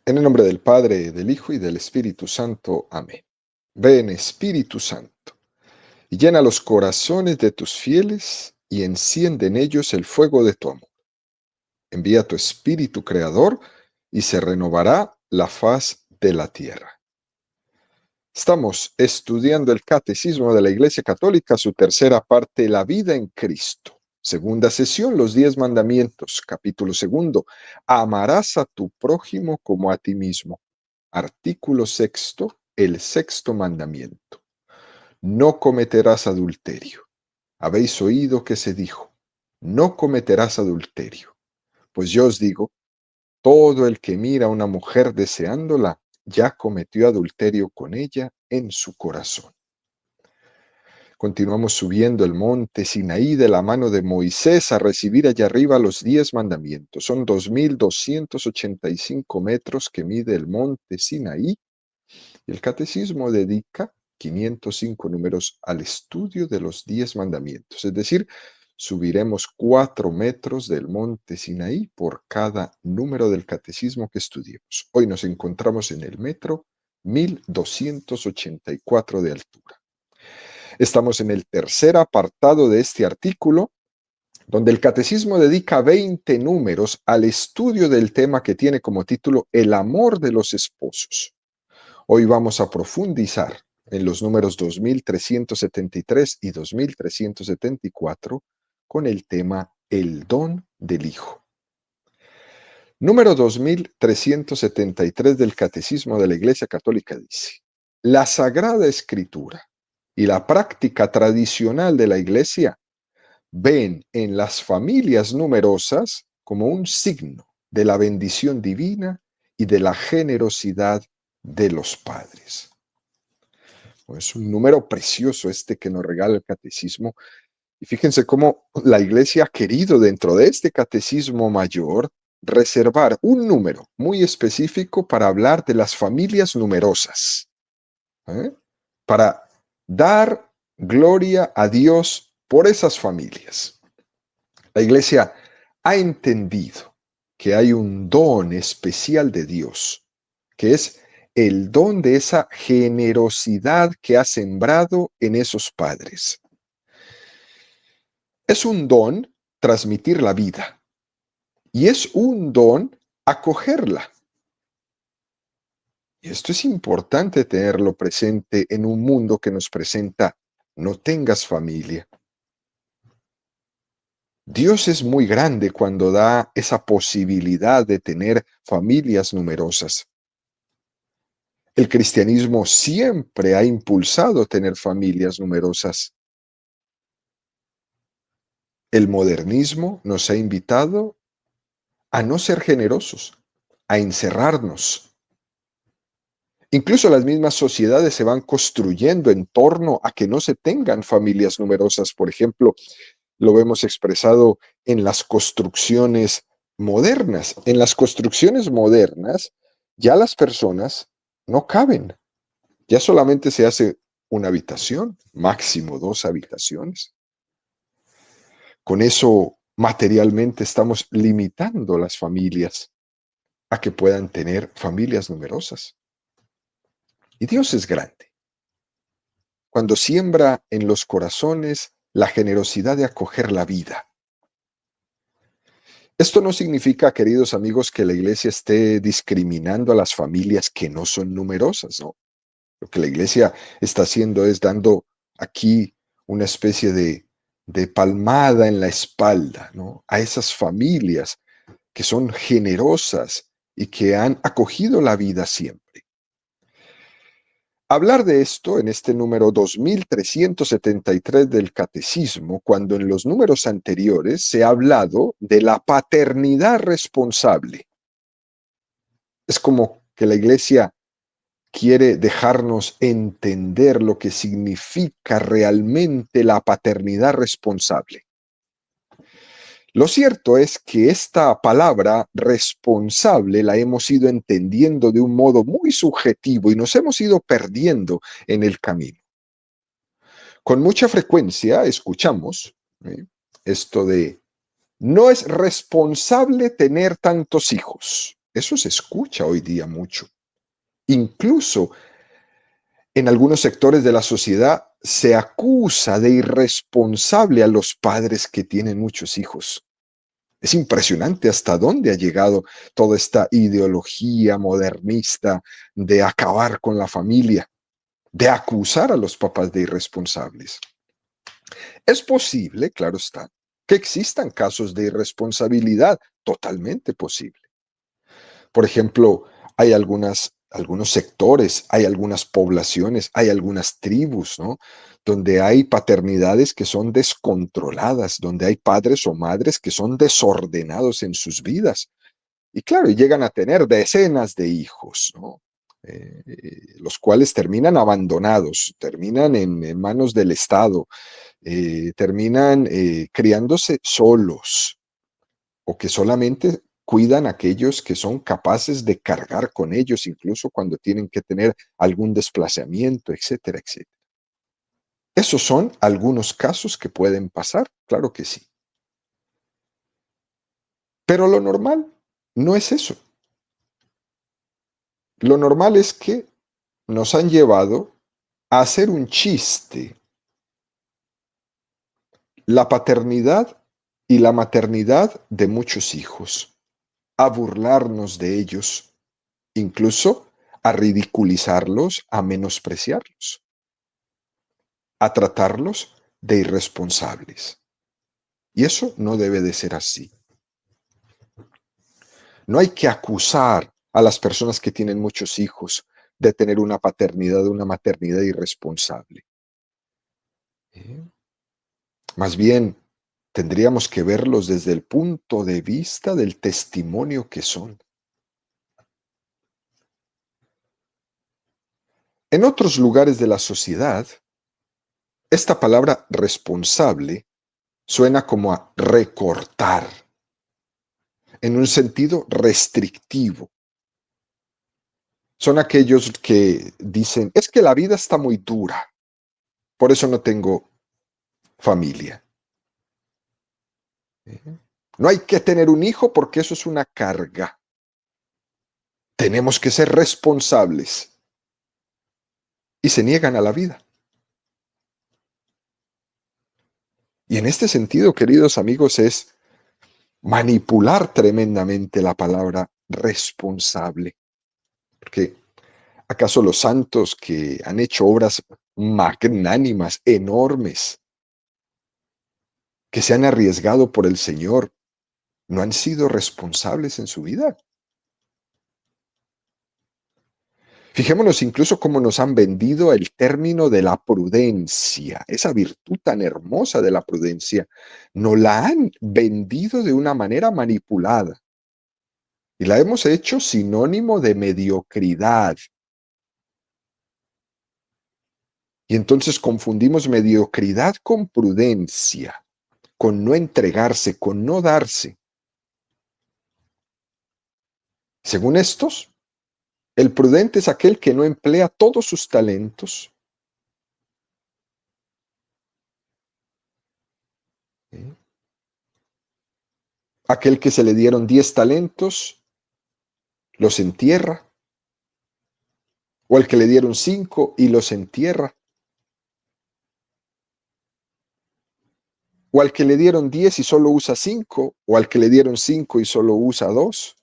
En el nombre del Padre, del Hijo y del Espíritu Santo. Amén. Ven, Espíritu Santo, y llena los corazones de tus fieles y enciende en ellos el fuego de tu amor. Envía tu Espíritu Creador y se renovará la faz de la tierra. Estamos estudiando el Catecismo de la Iglesia Católica, su tercera parte, la vida en Cristo. Segunda sesión, los 10 mandamientos. Capítulo segundo, amarás a tu prójimo como a ti mismo. Artículo sexto, el sexto mandamiento. No cometerás adulterio. Habéis oído que se dijo, no cometerás adulterio. Pues yo os digo, todo el que mira a una mujer deseándola, ya cometió adulterio con ella en su corazón. Continuamos subiendo el monte Sinaí de la mano de Moisés a recibir allá arriba los 10 mandamientos. Son 2.285 metros que mide el monte Sinaí. Y el Catecismo dedica 505 números al estudio de los 10 mandamientos, es decir, subiremos 4 metros del monte Sinaí por cada número del Catecismo que estudiemos. Hoy nos encontramos en el metro 1284 de altura. Estamos en el tercer apartado de este artículo, donde el Catecismo dedica 20 números al estudio del tema que tiene como título El amor de los esposos. Hoy vamos a profundizar en los números 2373 y 2374 con el tema El don del Hijo. Número 2373 del Catecismo de la Iglesia Católica dice: la Sagrada Escritura y la práctica tradicional de la Iglesia ven en las familias numerosas como un signo de la bendición divina y de la generosidad de los padres. Es un número precioso este que nos regala el catecismo. Y fíjense cómo la Iglesia ha querido dentro de este catecismo mayor reservar un número muy específico para hablar de las familias numerosas, ¿eh? Para dar gloria a Dios por esas familias. La Iglesia ha entendido que hay un don especial de Dios, que es el don de esa generosidad que ha sembrado en esos padres. Es un don transmitir la vida y es un don acogerla. Y esto es importante tenerlo presente en un mundo que nos presenta: no tengas familia. Dios es muy grande cuando da esa posibilidad de tener familias numerosas. El cristianismo siempre ha impulsado tener familias numerosas. El modernismo nos ha invitado a no ser generosos, a encerrarnos. Incluso las mismas sociedades se van construyendo en torno a que no se tengan familias numerosas. Por ejemplo, lo vemos expresado en las construcciones modernas. En las construcciones modernas ya las personas no caben. Ya solamente se hace una habitación, máximo 2 habitaciones. Con eso, materialmente estamos limitando las familias a que puedan tener familias numerosas. Y Dios es grande. Cuando siembra en los corazones la generosidad de acoger la vida. Esto no significa, queridos amigos, que la Iglesia esté discriminando a las familias que no son numerosas, ¿no? Lo que la Iglesia está haciendo es dando aquí una especie de palmada en la espalda, ¿no?, a esas familias que son generosas y que han acogido la vida siempre. Hablar de esto en este número 2373 del Catecismo, cuando en los números anteriores se ha hablado de la paternidad responsable. Es como que la Iglesia quiere dejarnos entender lo que significa realmente la paternidad responsable. Lo cierto es que esta palabra responsable la hemos ido entendiendo de un modo muy subjetivo y nos hemos ido perdiendo en el camino. Con mucha frecuencia escuchamos esto de: no es responsable tener tantos hijos. Eso se escucha hoy día mucho. Incluso en algunos sectores de la sociedad se acusa de irresponsable a los padres que tienen muchos hijos. Es impresionante hasta dónde ha llegado toda esta ideología modernista de acabar con la familia, de acusar a los papás de irresponsables. Es posible, claro está, que existan casos de irresponsabilidad, totalmente posible. Por ejemplo, hay algunos sectores, hay algunas poblaciones, hay algunas tribus, ¿no? Donde hay paternidades que son descontroladas, donde hay padres o madres que son desordenados en sus vidas. Y claro, llegan a tener decenas de hijos, ¿no? Los cuales terminan abandonados, terminan en manos del Estado, terminan criándose solos o que solamente cuidan a aquellos que son capaces de cargar con ellos, incluso cuando tienen que tener algún desplazamiento, etcétera, etcétera. Esos son algunos casos que pueden pasar, claro que sí. Pero lo normal no es eso. Lo normal es que nos han llevado a hacer un chiste la paternidad y la maternidad de muchos hijos, a burlarnos de ellos, incluso a ridiculizarlos, a menospreciarlos, a tratarlos de irresponsables. Y eso no debe de ser así. No hay que acusar a las personas que tienen muchos hijos de tener una paternidad, una maternidad irresponsable. ¿Eh? Más bien, tendríamos que verlos desde el punto de vista del testimonio que son. En otros lugares de la sociedad, esta palabra responsable suena como a recortar, en un sentido restrictivo. Son aquellos que dicen, es que la vida está muy dura, por eso no tengo familia. No hay que tener un hijo porque eso es una carga. Tenemos que ser responsables. Y se niegan a la vida. Y en este sentido, queridos amigos, es manipular tremendamente la palabra responsable. Porque ¿acaso los santos que han hecho obras magnánimas, enormes, que se han arriesgado por el Señor, no han sido responsables en su vida? Fijémonos incluso cómo nos han vendido el término de la prudencia, esa virtud tan hermosa de la prudencia, nos la han vendido de una manera manipulada y la hemos hecho sinónimo de mediocridad. Y entonces confundimos mediocridad con prudencia, con no entregarse, con no darse. Según estos, el prudente es aquel que no emplea todos sus talentos. ¿Sí? Aquel que se le dieron 10 talentos, los entierra. O al que le dieron 5 y los entierra. O al que le dieron 10 y solo usa 5. O al que le dieron 5 y solo usa 2.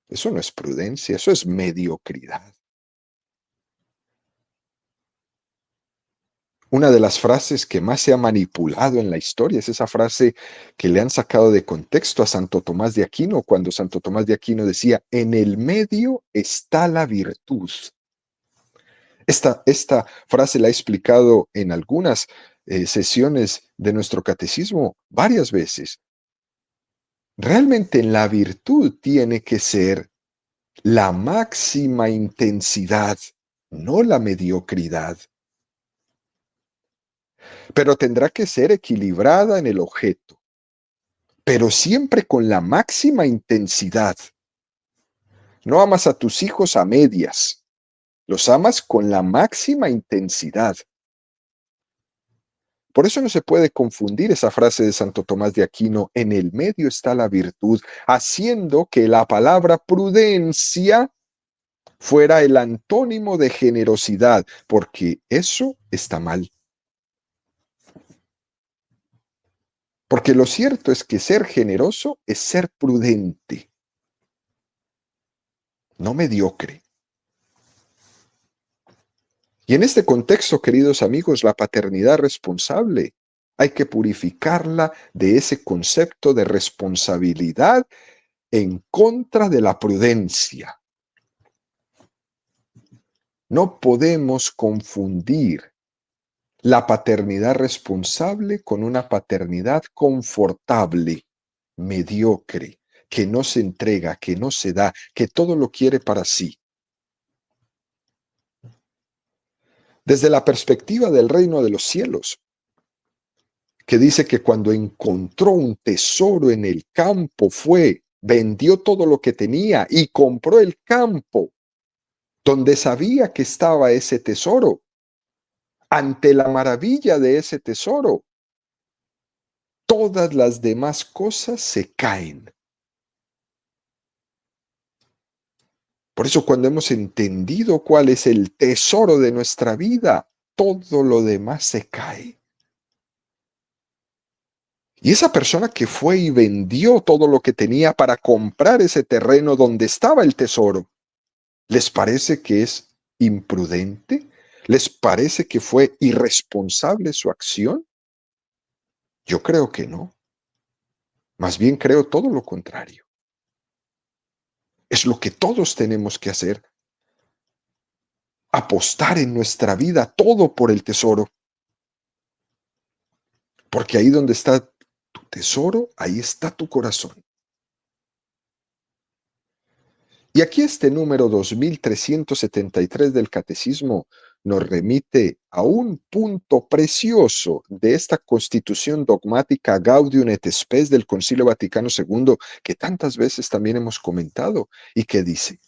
Eso no es prudencia, eso es mediocridad. Una de las frases que más se ha manipulado en la historia es esa frase que le han sacado de contexto a Santo Tomás de Aquino, cuando Santo Tomás de Aquino decía, en el medio está la virtud. Esta frase la he explicado en algunas sesiones de nuestro catecismo varias veces. Realmente la virtud tiene que ser la máxima intensidad, no la mediocridad. Pero tendrá que ser equilibrada en el objeto, pero siempre con la máxima intensidad. No amas a tus hijos a medias, los amas con la máxima intensidad. Por eso no se puede confundir esa frase de Santo Tomás de Aquino: en el medio está la virtud, haciendo que la palabra prudencia fuera el antónimo de generosidad, porque eso está mal. Porque lo cierto es que ser generoso es ser prudente, no mediocre. Y en este contexto, queridos amigos, la paternidad responsable hay que purificarla de ese concepto de responsabilidad en contra de la prudencia. No podemos confundir la paternidad responsable con una paternidad confortable, mediocre, que no se entrega, que no se da, que todo lo quiere para sí. Desde la perspectiva del reino de los cielos, que dice que cuando encontró un tesoro en el campo vendió todo lo que tenía y compró el campo donde sabía que estaba ese tesoro. Ante la maravilla de ese tesoro, todas las demás cosas se caen. Por eso, cuando hemos entendido cuál es el tesoro de nuestra vida, todo lo demás se cae. Y esa persona que fue y vendió todo lo que tenía para comprar ese terreno donde estaba el tesoro, ¿les parece que es imprudente? ¿Les parece que fue irresponsable su acción? Yo creo que no. Más bien creo todo lo contrario. Es lo que todos tenemos que hacer. Apostar en nuestra vida todo por el tesoro. Porque ahí donde está tu tesoro, ahí está tu corazón. Y aquí este número 2373 del Catecismo nos remite a un punto precioso de esta constitución dogmática Gaudium et Spes del Concilio Vaticano II, que tantas veces también hemos comentado, y que dice: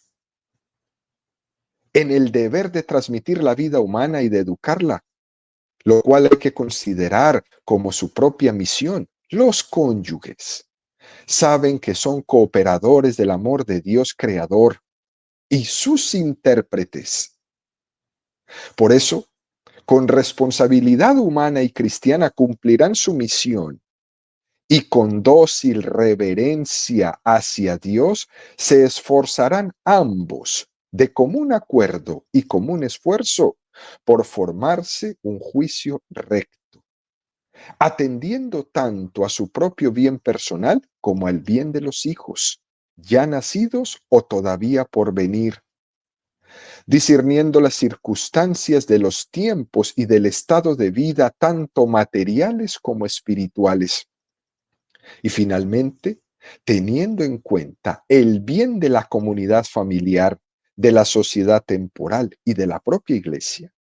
en el deber de transmitir la vida humana y de educarla, lo cual hay que considerar como su propia misión, los cónyuges saben que son cooperadores del amor de Dios Creador y sus intérpretes. Por eso, con responsabilidad humana y cristiana cumplirán su misión, y con dócil reverencia hacia Dios se esforzarán ambos de común acuerdo y común esfuerzo por formarse un juicio recto, atendiendo tanto a su propio bien personal como al bien de los hijos, ya nacidos o todavía por venir, discerniendo las circunstancias de los tiempos y del estado de vida, tanto materiales como espirituales. Y finalmente, teniendo en cuenta el bien de la comunidad familiar, de la sociedad temporal y de la propia iglesia.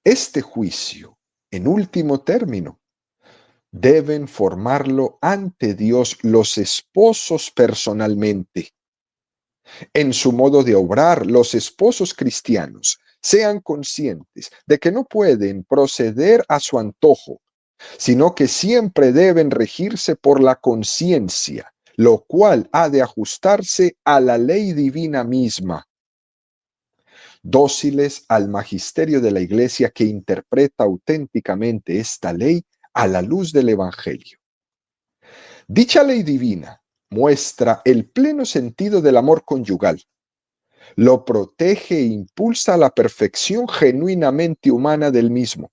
Este juicio, en último término, deben formarlo ante Dios los esposos personalmente. En su modo de obrar, los esposos cristianos sean conscientes de que no pueden proceder a su antojo, sino que siempre deben regirse por la conciencia, lo cual ha de ajustarse a la ley divina misma, dóciles al magisterio de la Iglesia que interpreta auténticamente esta ley a la luz del Evangelio. Dicha ley divina muestra el pleno sentido del amor conyugal, lo protege e impulsa a la perfección genuinamente humana del mismo.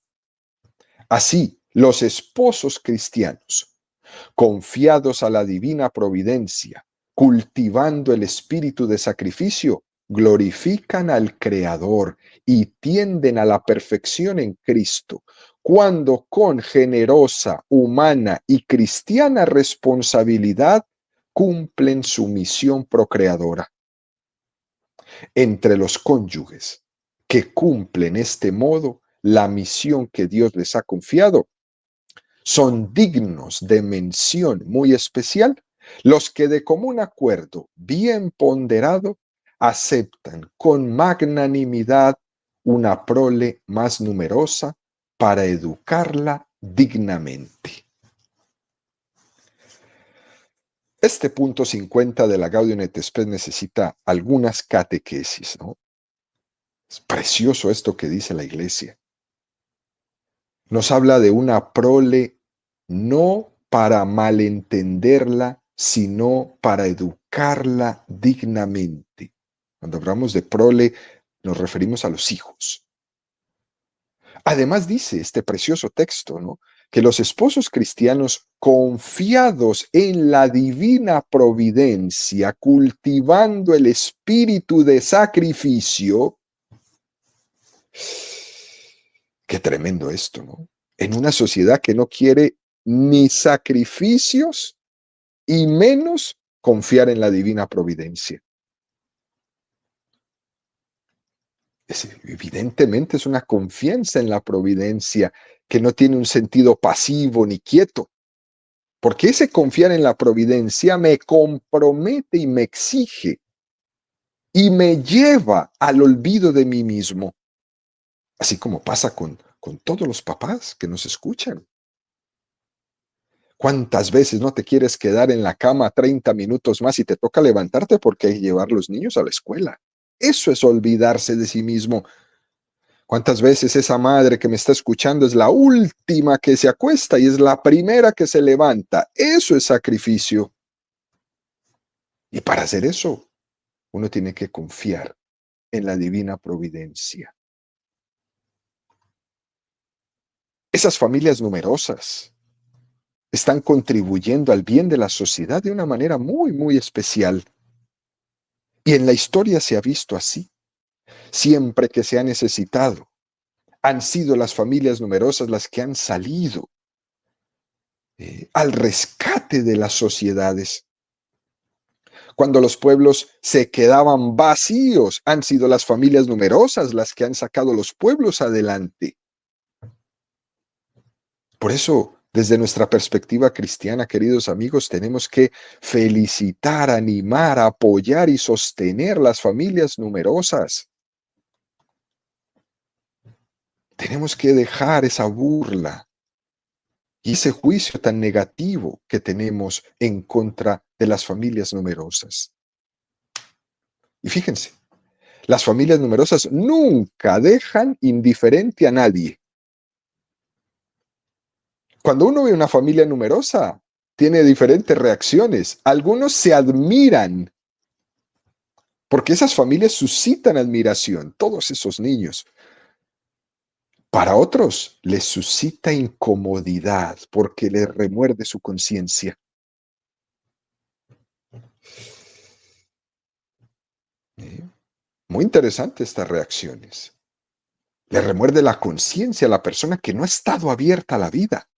Así, los esposos cristianos, confiados a la divina providencia, cultivando el espíritu de sacrificio, glorifican al Creador y tienden a la perfección en Cristo, cuando con generosa, humana y cristiana responsabilidad cumplen su misión procreadora. Entre los cónyuges que cumplen este modo la misión que Dios les ha confiado, son dignos de mención muy especial los que de común acuerdo, bien ponderado, aceptan con magnanimidad una prole más numerosa para educarla dignamente. Este punto 50 de la Gaudium et Spes necesita algunas catequesis, ¿no? Es precioso esto que dice la Iglesia. Nos habla de una prole no para malentenderla, sino para educarla dignamente. Cuando hablamos de prole, nos referimos a los hijos. Además dice este precioso texto, ¿no?, que los esposos cristianos confiados en la divina providencia, cultivando el espíritu de sacrificio. Qué tremendo esto, ¿no? En una sociedad que no quiere ni sacrificios y menos confiar en la divina providencia. Evidentemente es una confianza en la providencia que no tiene un sentido pasivo ni quieto, porque ese confiar en la providencia me compromete y me exige y me lleva al olvido de mí mismo, así como pasa con todos los papás que nos escuchan. ¿Cuántas veces no te quieres quedar en la cama 30 minutos más y te toca levantarte porque hay que llevar los niños a la escuela? Eso es olvidarse de sí mismo. ¿Cuántas veces esa madre que me está escuchando es la última que se acuesta y es la primera que se levanta? Eso es sacrificio. Y para hacer eso, uno tiene que confiar en la divina providencia. Esas familias numerosas están contribuyendo al bien de la sociedad de una manera muy, muy especial. Y en la historia se ha visto así. Siempre que se ha necesitado, han sido las familias numerosas las que han salido al rescate de las sociedades. Cuando los pueblos se quedaban vacíos, han sido las familias numerosas las que han sacado los pueblos adelante. Por eso, desde nuestra perspectiva cristiana, queridos amigos, tenemos que felicitar, animar, apoyar y sostener las familias numerosas. Tenemos que dejar esa burla y ese juicio tan negativo que tenemos en contra de las familias numerosas. Y fíjense, las familias numerosas nunca dejan indiferente a nadie. Cuando uno ve una familia numerosa, tiene diferentes reacciones. Algunos se admiran, porque esas familias suscitan admiración, todos esos niños. Para otros les suscita incomodidad, porque les remuerde su conciencia. Muy interesante estas reacciones. Le remuerde la conciencia a la persona que no ha estado abierta a la vida.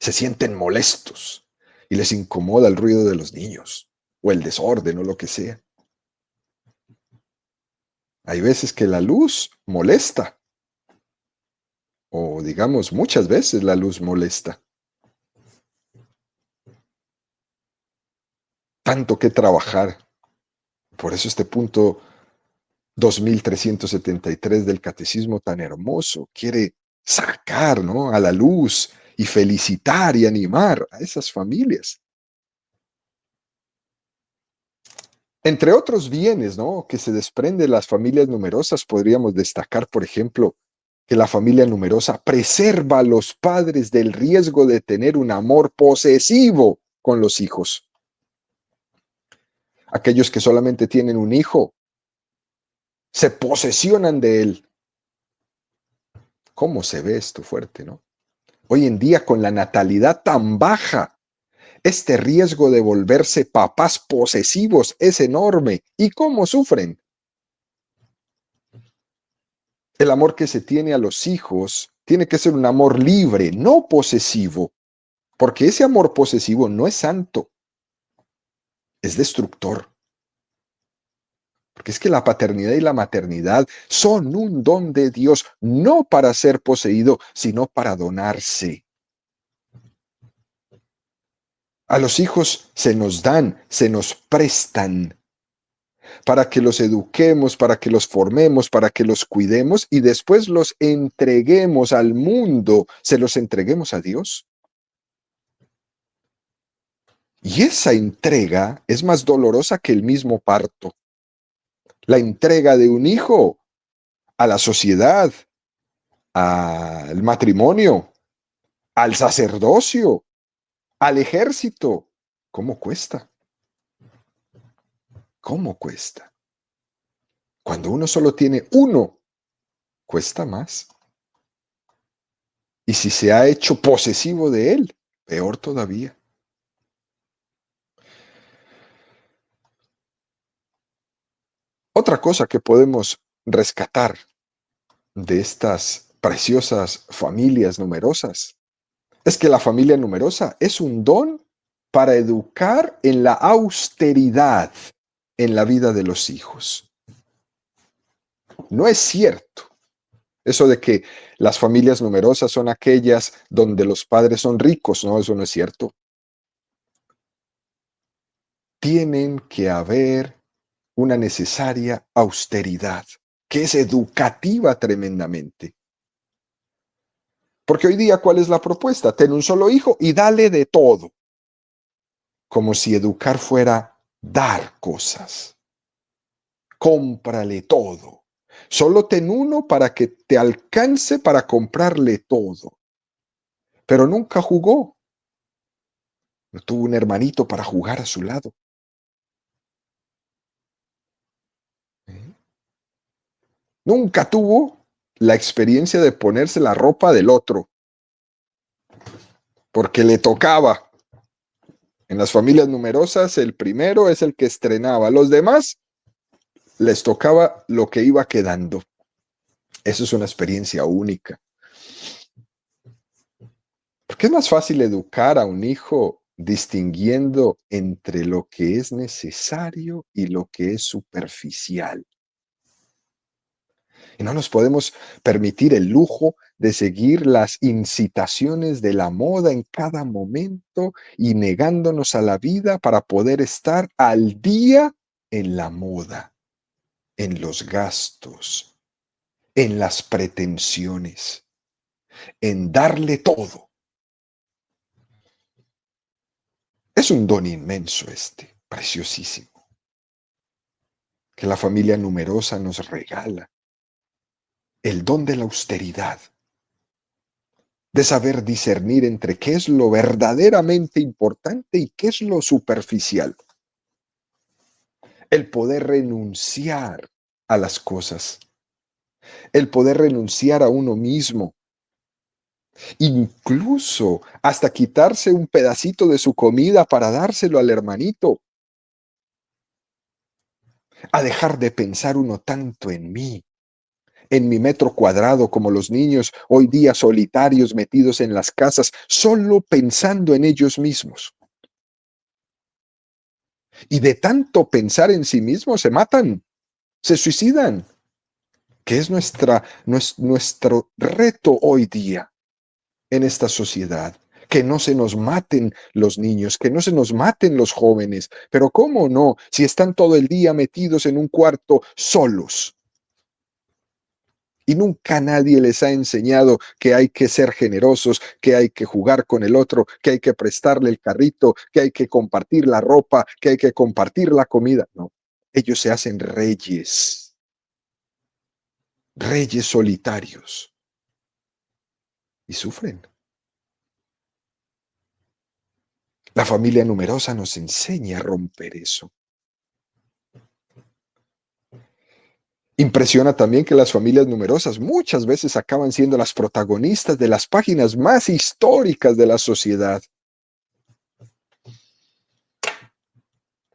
Se sienten molestos y les incomoda el ruido de los niños o el desorden o lo que sea. Hay veces que la luz molesta, o digamos muchas veces la luz molesta. Tanto que trabajar. Por eso este punto 2373 del Catecismo tan hermoso quiere sacar, ¿no?, a la luz y felicitar y animar a esas familias. Entre otros bienes, ¿no?, que se desprende de las familias numerosas, podríamos destacar, por ejemplo, que la familia numerosa preserva a los padres del riesgo de tener un amor posesivo con los hijos. Aquellos que solamente tienen un hijo se posesionan de él. ¿Cómo se ve esto fuerte, no? Hoy en día, con la natalidad tan baja, este riesgo de volverse papás posesivos es enorme. ¿Y cómo sufren? El amor que se tiene a los hijos tiene que ser un amor libre, no posesivo, porque ese amor posesivo no es santo, es destructor. Porque es que la paternidad y la maternidad son un don de Dios, no para ser poseído, sino para donarse. A los hijos se nos dan, se nos prestan. para que los eduquemos, para que los formemos, para que los cuidemos y después los entreguemos al mundo, se los entreguemos a Dios. Y esa entrega es más dolorosa que el mismo parto. La entrega de un hijo a la sociedad, al matrimonio, al sacerdocio, al ejército. ¿Cómo cuesta? ¿Cómo cuesta? Cuando uno solo tiene uno, cuesta más. Y si se ha hecho posesivo de él, peor todavía. Otra cosa que podemos rescatar de estas preciosas familias numerosas es que la familia numerosa es un don para educar en la austeridad en la vida de los hijos. No es cierto eso de que las familias numerosas son aquellas donde los padres son ricos. No, eso no es cierto. Tienen que haber una necesaria austeridad, que es educativa tremendamente. Porque hoy día, ¿cuál es la propuesta? Ten un solo hijo y dale de todo. Como si educar fuera dar cosas. Cómprale todo. Solo ten uno para que te alcance para comprarle todo. Pero nunca jugó. No tuvo un hermanito para jugar a su lado. Nunca tuvo la experiencia de ponerse la ropa del otro. Porque le tocaba. En las familias numerosas, el primero es el que estrenaba. Los demás les tocaba lo que iba quedando. Eso es una experiencia única. Porque es más fácil educar a un hijo distinguiendo entre lo que es necesario y lo que es superficial. Y no nos podemos permitir el lujo de seguir las incitaciones de la moda en cada momento y negándonos a la vida para poder estar al día en la moda, en los gastos, en las pretensiones, en darle todo. Es un don inmenso este, preciosísimo, que la familia numerosa nos regala. El don de la austeridad, de saber discernir entre qué es lo verdaderamente importante y qué es lo superficial. El poder renunciar a las cosas, el poder renunciar a uno mismo, incluso hasta quitarse un pedacito de su comida para dárselo al hermanito, a dejar de pensar uno tanto en mi metro cuadrado, como los niños hoy día solitarios metidos en las casas, solo pensando en ellos mismos. Y de tanto pensar en sí mismos se matan, se suicidan, que es nuestro reto hoy día en esta sociedad. Que no se nos maten los niños, que no se nos maten los jóvenes. Pero ¿cómo no? Si están todo el día metidos en un cuarto solos. Y nunca nadie les ha enseñado que hay que ser generosos, que hay que jugar con el otro, que hay que prestarle el carrito, que hay que compartir la ropa, que hay que compartir la comida. No, ellos se hacen reyes, reyes solitarios y sufren. La familia numerosa nos enseña a romper eso. Impresiona también que las familias numerosas muchas veces acaban siendo las protagonistas de las páginas más históricas de la sociedad.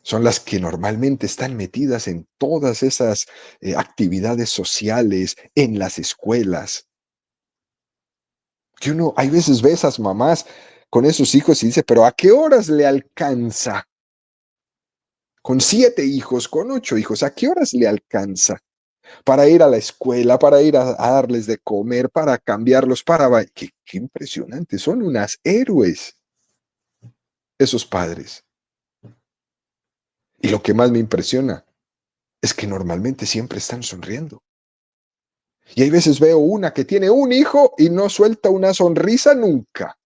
Son las que normalmente están metidas en todas esas actividades sociales, en las escuelas. Que uno, hay veces ve esas mamás con esos hijos y dice, pero ¿a qué horas le alcanza? Con 7 hijos, con 8 hijos, ¿a qué horas le alcanza? Para ir a la escuela, para ir a darles de comer, para cambiarlos, para... Qué impresionante, son unas héroes esos padres. Y lo que más me impresiona es que normalmente siempre están sonriendo. Y hay veces veo una que tiene un hijo y no suelta una sonrisa nunca.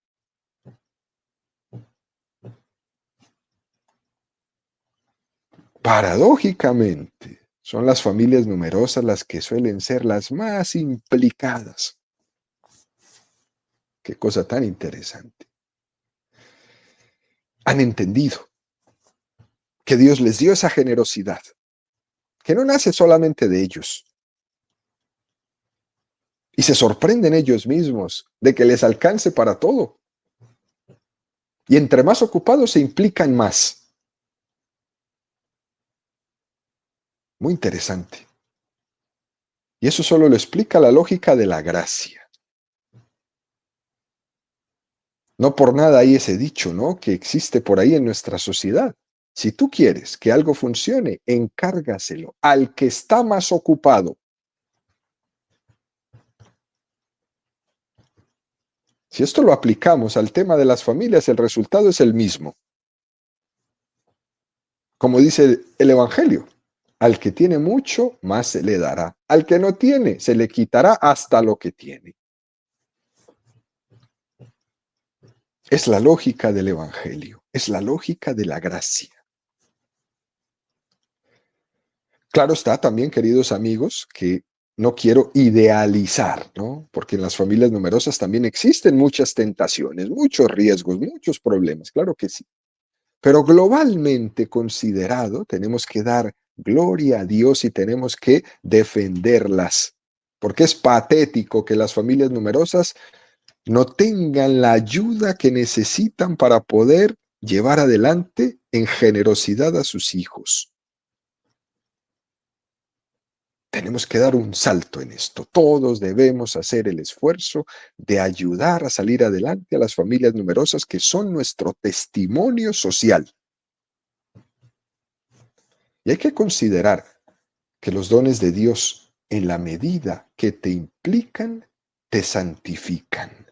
Paradójicamente, son las familias numerosas las que suelen ser las más implicadas. Qué cosa tan interesante. Han entendido que Dios les dio esa generosidad, que no nace solamente de ellos. Y se sorprenden ellos mismos de que les alcance para todo. Y entre más ocupados se implican más. Muy interesante. Y eso solo lo explica la lógica de la gracia. No por nada hay ese dicho, ¿no?, que existe por ahí en nuestra sociedad. Si tú quieres que algo funcione, encárgaselo al que está más ocupado. Si esto lo aplicamos al tema de las familias, el resultado es el mismo. Como dice el Evangelio, al que tiene mucho, más se le dará. Al que no tiene, se le quitará hasta lo que tiene. Es la lógica del Evangelio, es la lógica de la gracia. Claro está también, queridos amigos, que no quiero idealizar, ¿no? Porque en las familias numerosas también existen muchas tentaciones, muchos riesgos, muchos problemas, claro que sí. Pero globalmente considerado, tenemos que dar gloria a Dios y tenemos que defenderlas, porque es patético que las familias numerosas no tengan la ayuda que necesitan para poder llevar adelante en generosidad a sus hijos. Tenemos que dar un salto en esto. Todos debemos hacer el esfuerzo de ayudar a salir adelante a las familias numerosas que son nuestro testimonio social. Y hay que considerar que los dones de Dios, en la medida que te implican, te santifican.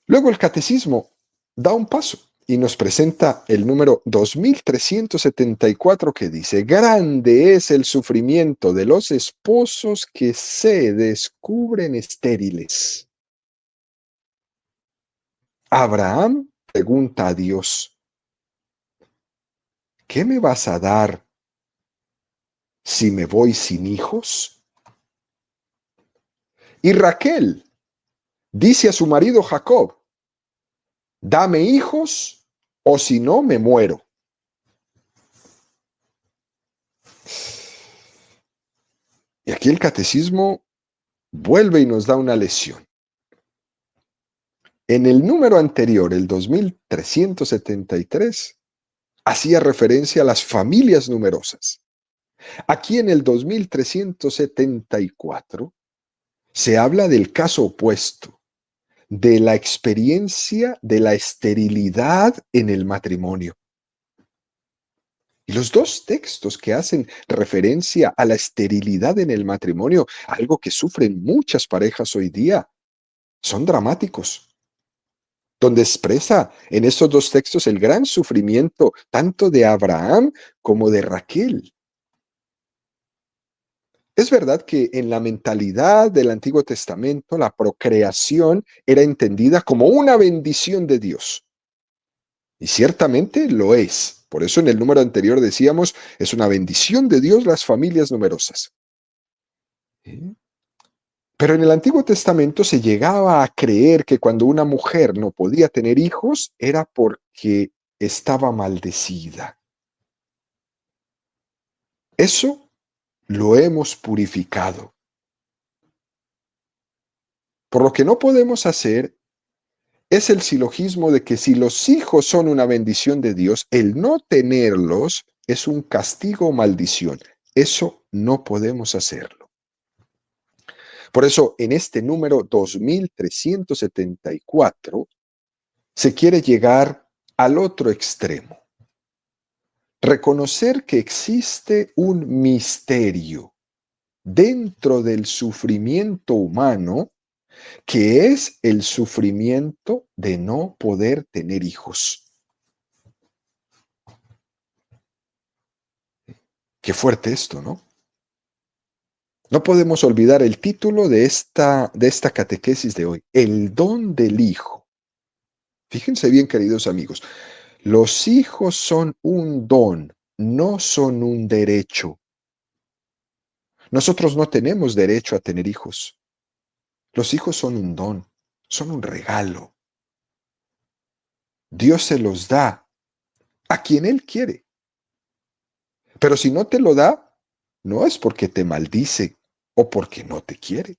Luego el catecismo da un paso y nos presenta el número 2374 que dice: grande es el sufrimiento de los esposos que se descubren estériles. Abraham pregunta a Dios: ¿qué me vas a dar si me voy sin hijos? Y Raquel dice a su marido Jacob: dame hijos o si no me muero. Y aquí el catecismo vuelve y nos da una lección. En el número anterior, el 2373, hacía referencia a las familias numerosas. Aquí en el 2374 se habla del caso opuesto, de la experiencia de la esterilidad en el matrimonio. Y los dos textos que hacen referencia a la esterilidad en el matrimonio, algo que sufren muchas parejas hoy día, son dramáticos, donde expresa en estos dos textos el gran sufrimiento tanto de Abraham como de Raquel. Es verdad que en la mentalidad del Antiguo Testamento la procreación era entendida como una bendición de Dios. Y ciertamente lo es. Por eso en el número anterior decíamos, es una bendición de Dios las familias numerosas. ¿Sí? Pero en el Antiguo Testamento se llegaba a creer que cuando una mujer no podía tener hijos era porque estaba maldecida. Eso lo hemos purificado. Por lo que no podemos hacer es el silogismo de que si los hijos son una bendición de Dios, el no tenerlos es un castigo o maldición. Eso no podemos hacerlo. Por eso, en este número 2374, se quiere llegar al otro extremo. Reconocer que existe un misterio dentro del sufrimiento humano, que es el sufrimiento de no poder tener hijos. Qué fuerte esto, ¿no? No podemos olvidar el título de esta catequesis de hoy, el don del Hijo. Fíjense bien, queridos amigos, los hijos son un don, no son un derecho. Nosotros no tenemos derecho a tener hijos. Los hijos son un don, son un regalo. Dios se los da a quien Él quiere. Pero si no te lo da, no es porque te maldice o porque no te quiere.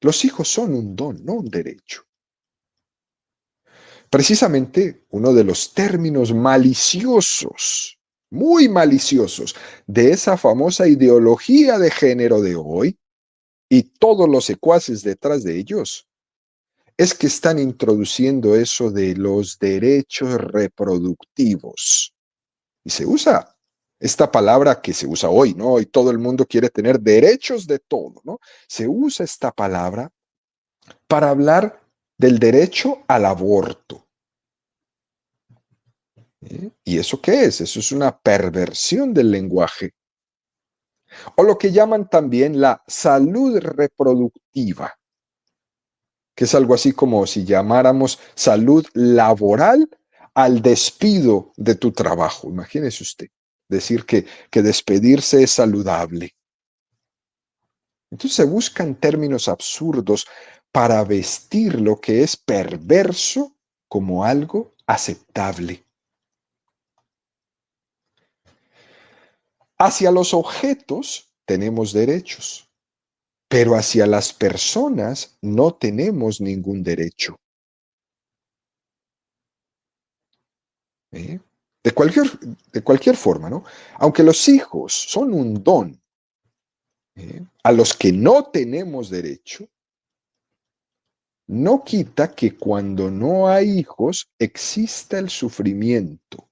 Los hijos son un don, no un derecho. Precisamente uno de los términos maliciosos, muy maliciosos, de esa famosa ideología de género de hoy y todos los secuaces detrás de ellos, es que están introduciendo eso de los derechos reproductivos. Y se usa esta palabra que se usa hoy, ¿no? Y todo el mundo quiere tener derechos de todo, ¿no? Se usa esta palabra para hablar del derecho al aborto. ¿Y eso qué es? Eso es una perversión del lenguaje. O lo que llaman también la salud reproductiva, que es algo así como si llamáramos salud laboral al despido de tu trabajo. Imagínese usted, decir que despedirse es saludable. Entonces se buscan términos absurdos para vestir lo que es perverso como algo aceptable. Hacia los objetos tenemos derechos, pero hacia las personas no tenemos ningún derecho. ¿Eh? De cualquier, de cualquier forma, ¿no? Aunque los hijos son un don, a los que no tenemos derecho, no quita que cuando no hay hijos exista el sufrimiento.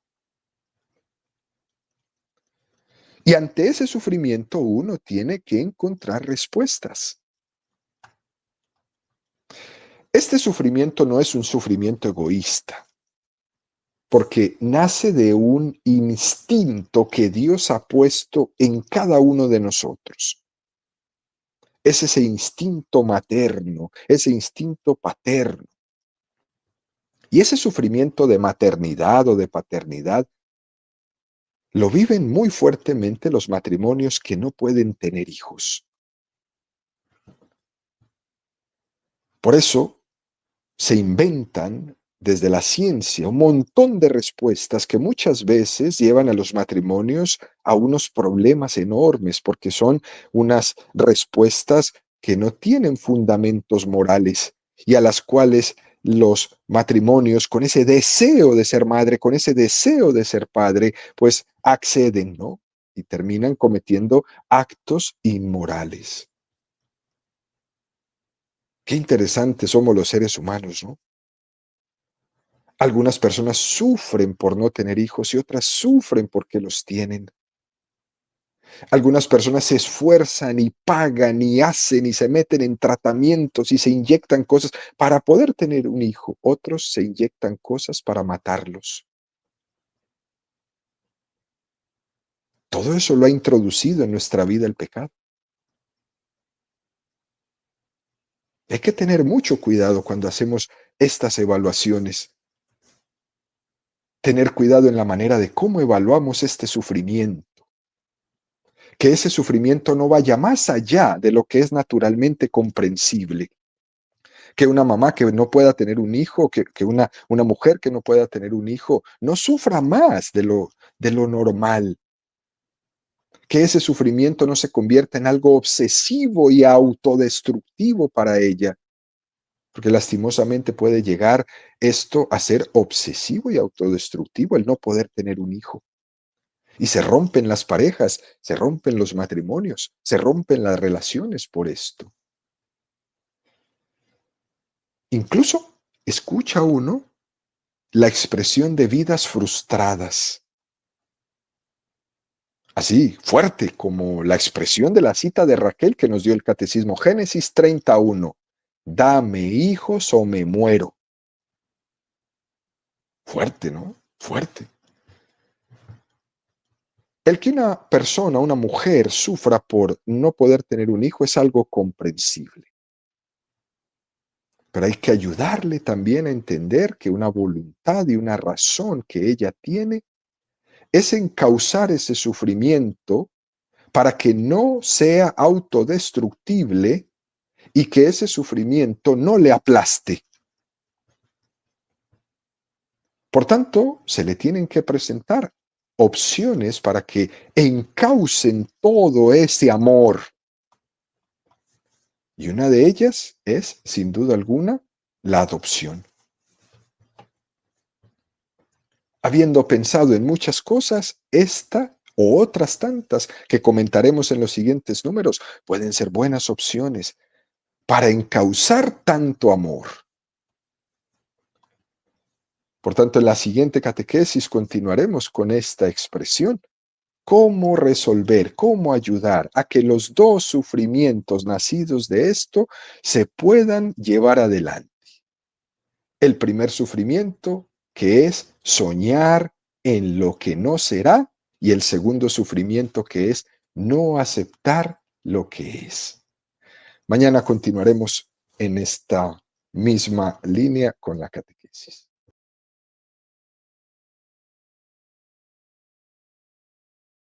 Y ante ese sufrimiento uno tiene que encontrar respuestas. Este sufrimiento no es un sufrimiento egoísta, porque nace de un instinto que Dios ha puesto en cada uno de nosotros. Es ese instinto materno, ese instinto paterno. Y ese sufrimiento de maternidad o de paternidad lo viven muy fuertemente los matrimonios que no pueden tener hijos. Por eso se inventan desde la ciencia un montón de respuestas que muchas veces llevan a los matrimonios a unos problemas enormes, porque son unas respuestas que no tienen fundamentos morales y a las cuales los matrimonios, con ese deseo de ser madre, con ese deseo de ser padre, pues acceden, ¿no? Y terminan cometiendo actos inmorales. Qué interesantes somos los seres humanos, ¿no? Algunas personas sufren por no tener hijos y otras sufren porque los tienen. Algunas personas se esfuerzan y pagan y hacen y se meten en tratamientos y se inyectan cosas para poder tener un hijo. Otros se inyectan cosas para matarlos. Todo eso lo ha introducido en nuestra vida el pecado. Hay que tener mucho cuidado cuando hacemos estas evaluaciones. Tener cuidado en la manera de cómo evaluamos este sufrimiento. Que ese sufrimiento no vaya más allá de lo que es naturalmente comprensible. Que una mamá que no pueda tener un hijo, que una mujer que no pueda tener un hijo, no sufra más de lo normal. Que ese sufrimiento no se convierta en algo obsesivo y autodestructivo para ella. Porque lastimosamente puede llegar esto a ser obsesivo y autodestructivo, el no poder tener un hijo. Y se rompen las parejas, se rompen los matrimonios, se rompen las relaciones por esto. Incluso escucha uno la expresión de vidas frustradas. Así, fuerte, como la expresión de la cita de Raquel que nos dio el Catecismo, Génesis 31. Dame hijos o me muero. Fuerte, ¿no? Fuerte. El que una persona, una mujer, sufra por no poder tener un hijo es algo comprensible, pero hay que ayudarle también a entender que una voluntad y una razón que ella tiene es encauzar ese sufrimiento para que no sea autodestructible y que ese sufrimiento no le aplaste. Por tanto, se le tienen que presentar opciones para que encaucen todo ese amor. Y una de ellas es, sin duda alguna, la adopción. Habiendo pensado en muchas cosas, esta o otras tantas que comentaremos en los siguientes números pueden ser buenas opciones para encauzar tanto amor. Por tanto, en la siguiente catequesis continuaremos con esta expresión. ¿Cómo resolver, cómo ayudar a que los dos sufrimientos nacidos de esto se puedan llevar adelante? El primer sufrimiento, que es soñar en lo que no será, y el segundo sufrimiento, que es no aceptar lo que es. Mañana continuaremos en esta misma línea con la catequesis.